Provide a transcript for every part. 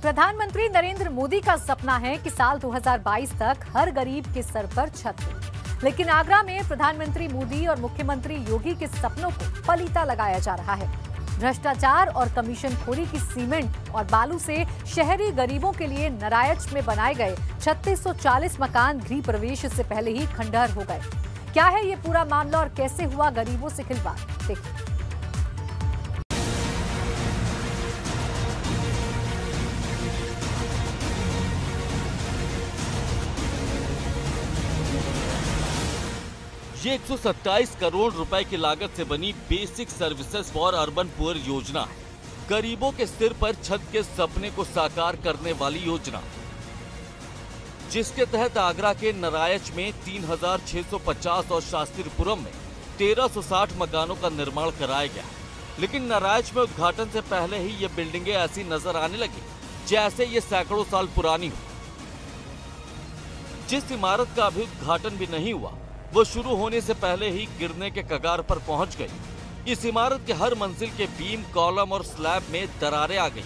प्रधानमंत्री नरेंद्र मोदी का सपना है कि साल 2022 तक हर गरीब के सर पर छत हो, लेकिन आगरा में प्रधानमंत्री मोदी और मुख्यमंत्री योगी के सपनों को पलीता लगाया जा रहा है। भ्रष्टाचार और कमीशनखोरी की सीमेंट और बालू से शहरी गरीबों के लिए नारायच में बनाए गए 3640 मकान गृह प्रवेश से पहले ही खंडहर हो गए। क्या है ये पूरा मामला और कैसे हुआ गरीबों से खिलवाड़, देखिए। ये 127 करोड़ रुपए की लागत से बनी basic services for urban poor योजना है। गरीबों के सिर पर छत के सपने को साकार करने वाली योजना, जिसके तहत आगरा के नारायच में 3650 और शास्त्रीपुरम में 1360 मकानों का निर्माण कराया गया। लेकिन नारायच में उद्घाटन से पहले ही ये बिल्डिंगें ऐसी नजर आने लगी जैसे ये सैकड़ों साल पुरानी हो। जिस इमारत का अभी उद्घाटन भी नहीं हुआ, वो शुरू होने से पहले ही गिरने के कगार पर पहुंच गई। इस इमारत के हर मंजिल के बीम, कॉलम और स्लैब में दरारें आ गई,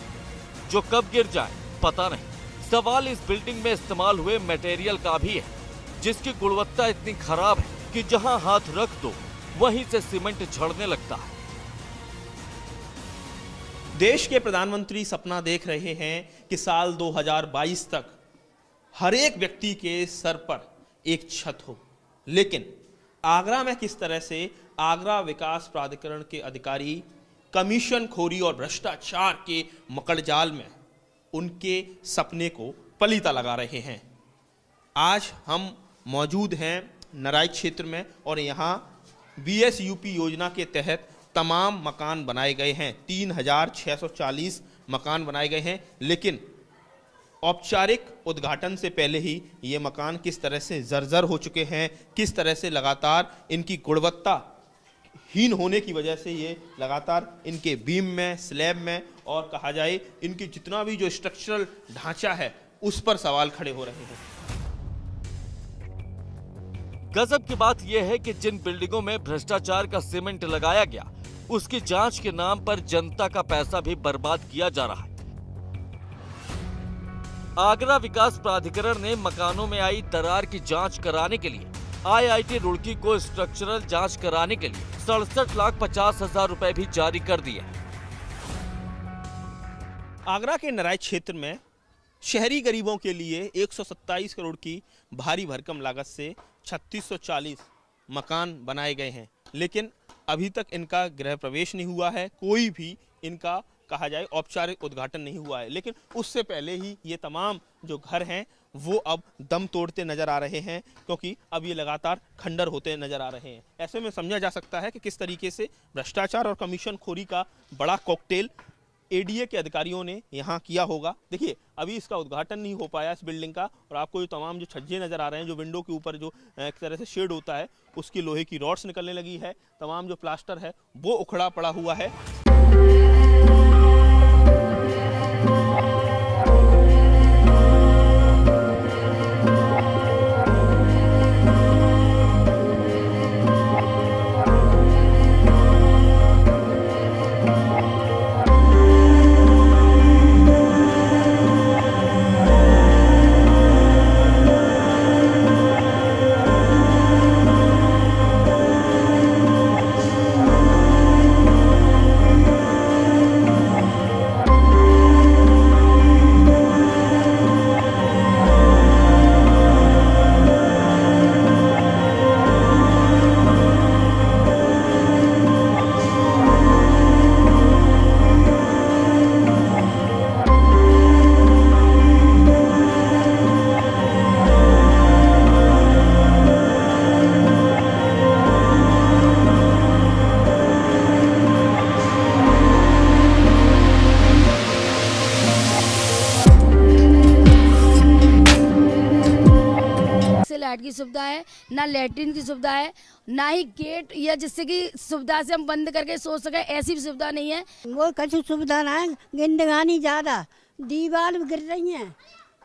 जो कब गिर जाए पता नहीं। सवाल इस बिल्डिंग में इस्तेमाल हुए मटेरियल का भी है, जिसकी गुणवत्ता इतनी खराब है कि जहां हाथ रख दो वहीं से सीमेंट झड़ने लगता है। देश के प्रधानमंत्री सपना देख रहे हैं कि साल 2022 तक हर एक व्यक्ति के सर पर एक छत हो, लेकिन आगरा में किस तरह से आगरा विकास प्राधिकरण के अधिकारी कमीशन खोरी और भ्रष्टाचार के मकड़जाल में उनके सपने को पलीता लगा रहे हैं। आज हम मौजूद हैं नारायच क्षेत्र में और यहाँ BSUP योजना के तहत तमाम मकान बनाए गए हैं। 3640 मकान बनाए गए हैं, लेकिन औपचारिक उद्घाटन से पहले ही ये मकान किस तरह से जर्जर हो चुके हैं, किस तरह से लगातार इनकी गुणवत्ता हीन होने की वजह से ये लगातार इनके बीम में, स्लैब में और कहा जाए इनकी जितना भी जो स्ट्रक्चरल ढांचा है उस पर सवाल खड़े हो रहे हैं। गजब की बात यह है कि जिन बिल्डिंगों में भ्रष्टाचार का सीमेंट लगाया गया, उसकी जांच के नाम पर जनता का पैसा भी बर्बाद किया जा रहा है। आगरा विकास प्राधिकरण ने मकानों में आई दरार की जांच कराने के लिए IIT रुड़की को स्ट्रक्चरल जांच कराने के लिए 67,50,000 रुपए भी जारी कर दिए। आगरा के नारायच क्षेत्र में शहरी गरीबों के लिए 127 करोड़ की भारी भरकम लागत से 3640 मकान बनाए गए हैं, लेकिन अभी तक इनका गृह प्रवेश नहीं हुआ है। कोई भी इनका कहा जाए औपचारिक उद्घाटन नहीं हुआ है, लेकिन उससे पहले ही ये तमाम जो घर हैं वो अब दम तोड़ते नजर आ रहे हैं, क्योंकि अब ये लगातार खंडर होते नजर आ रहे हैं। ऐसे में समझा जा सकता है कि किस तरीके से भ्रष्टाचार और कमीशनखोरी का बड़ा कॉकटेल ADA के अधिकारियों ने यहाँ किया होगा। देखिए, अभी इसका उद्घाटन नहीं हो पाया इस बिल्डिंग का, और आपको जो तमाम जो छज्जे नज़र आ रहे हैं, जो विंडो के ऊपर जो एक तरह से शेड होता है, उसकी लोहे की रॉड्स निकलने लगी है। तमाम जो प्लास्टर है वो उखड़ा पड़ा हुआ है। लाइट की सुविधा है, ना लैट्रिन की सुविधा है, ना ही गेट या जिससे कि सुविधा से हम बंद करके सो सके, ऐसी भी सुविधा नहीं है। वो कुछ सुविधा ना है, गिंदगानी ज्यादा, दीवार गिर रही है,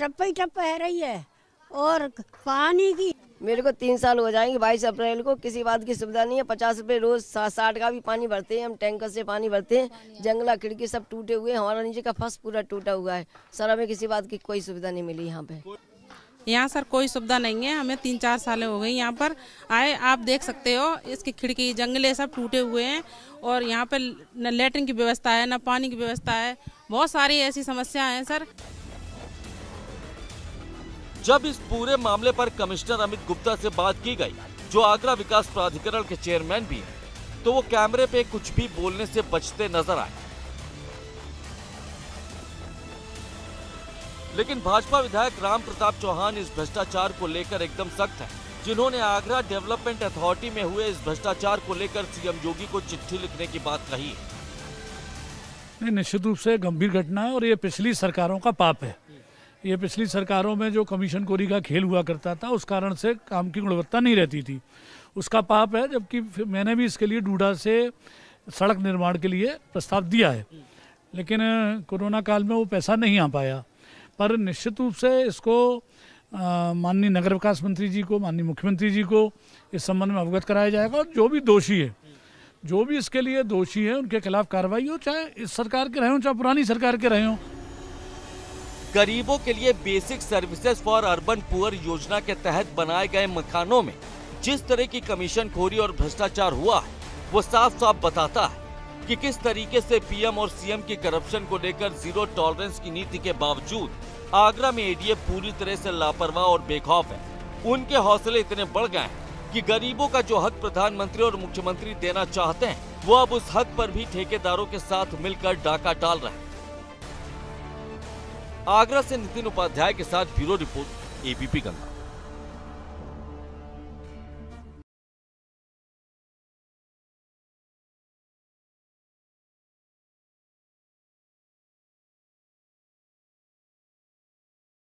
टप्पा ही टप्पा है रही है, और पानी की मेरे को 3 साल हो जाएंगे, 22 अप्रैल को। किसी बात की सुविधा नहीं है। 50 रुपये रोज 60 का भी पानी भरते हैं हम, टैंकर से पानी भरते हैं। जंगला खिड़की सब टूटे हुए हैं, हमारा नीचे का फर्श पूरा टूटा हुआ है सर। हमें किसी बात की कोई सुविधा नहीं मिली यहाँ पे। यहाँ सर कोई सुविधा नहीं है। हमें 3-4 साल हो गई यहाँ पर आए। आप देख सकते हो इसकी खिड़की जंगले सब टूटे हुए हैं और यहाँ पर न लेटरिन की व्यवस्था है न पानी की व्यवस्था है। बहुत सारी ऐसी समस्या हैं सर। जब इस पूरे मामले पर कमिश्नर अमित गुप्ता से बात की गई, जो आगरा विकास प्राधिकरण के चेयरमैन भी हैं, तो वो कैमरे पे कुछ भी बोलने से बचते नजर आए। लेकिन भाजपा विधायक राम प्रताप चौहान इस भ्रष्टाचार को लेकर एकदम सख्त हैं, जिन्होंने आगरा डेवलपमेंट अथॉरिटी में हुए इस भ्रष्टाचार को लेकर सीएम योगी को चिट्ठी लिखने की बात कही है। निश्चित रूप से गंभीर घटना है और ये पिछली सरकारों का पाप है। ये पिछली सरकारों में जो कमीशन खोरी का खेल हुआ करता था, उस कारण से काम की गुणवत्ता नहीं रहती थी, उसका पाप है। जबकि मैंने भी इसके लिए डूडा से सड़क निर्माण के लिए प्रस्ताव दिया है, लेकिन कोरोना काल में वो पैसा नहीं आ पाया। पर निश्चित रूप से इसको माननीय नगर विकास मंत्री जी को, माननीय मुख्यमंत्री जी को इस संबंध में अवगत कराया जाएगा और जो भी दोषी है, जो भी इसके लिए दोषी है, उनके खिलाफ कार्रवाई हो, चाहे इस सरकार के रहे हो चाहे पुरानी सरकार के रहे हो। गरीबों के लिए basic services for urban poor योजना के तहत बनाए गए मकानों में जिस तरह की कमीशन खोरी और भ्रष्टाचार हुआ है, वो साफ साफ बताता है कि किस तरीके से पीएम और सीएम की करप्शन को लेकर जीरो टॉलरेंस की नीति के बावजूद आगरा में एडीए पूरी तरह से लापरवाह और बेखौफ है। उनके हौसले इतने बढ़ गए हैं कि गरीबों का जो हक प्रधानमंत्री और मुख्यमंत्री देना चाहते हैं, वो अब उस हक पर भी ठेकेदारों के साथ मिलकर डाका डाल रहे हैं। आगरा से नितिन उपाध्याय के साथ ब्यूरो रिपोर्ट, एबीपी गंगा।